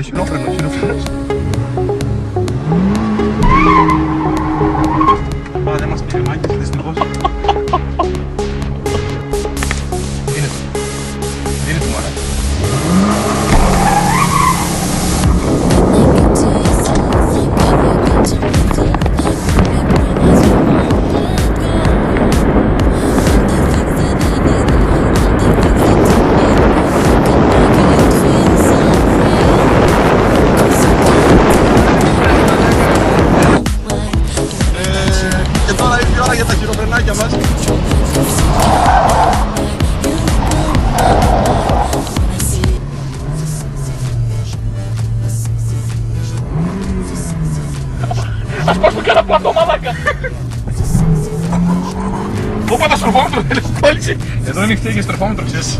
Χειρόφρενο, χειρόφρενο. Πά, δεν μας πήρε μάκες, δυστυχώς. Δίνε του μάνα. Και τώρα ήρθε η ώρα για τα χειροφρενάκια μας. Ας πάσουμε κανένα πλατό, μαλάκα. Όπα, το στροφόμετρο δεν έχει κόλληση. Εδώ είναι χτύγη στροφόμετρο, ξέρεις.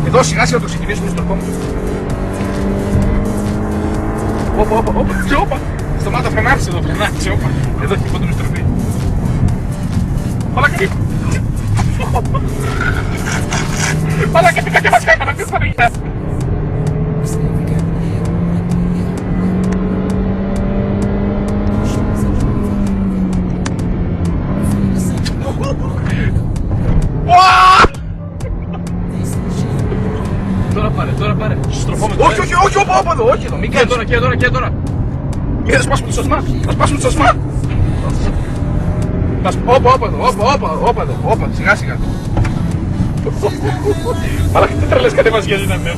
Εδώ σιγά σιγά το ξεκινήσουμε στο στροφόμετρο. Όπα. Σταμάτα, φρενάρεις εδώ, φρενάρεις, όπα. Εδώ έχει κοντούμη στροφή. Μαλάκα, μαλάκα, τι κακιά μας έκανα, ποιος Παναγιά. Τώρα πάρε. Στροφόμετρο. Όχι, όπα εδώ, όχι εδώ, μην κάνεις. Και τώρα. Και θα σπάσουμε το σωσμά. Όπα εδώ, σιγά. Μαλάκα, τι τρελές κατέβασες για να είναι.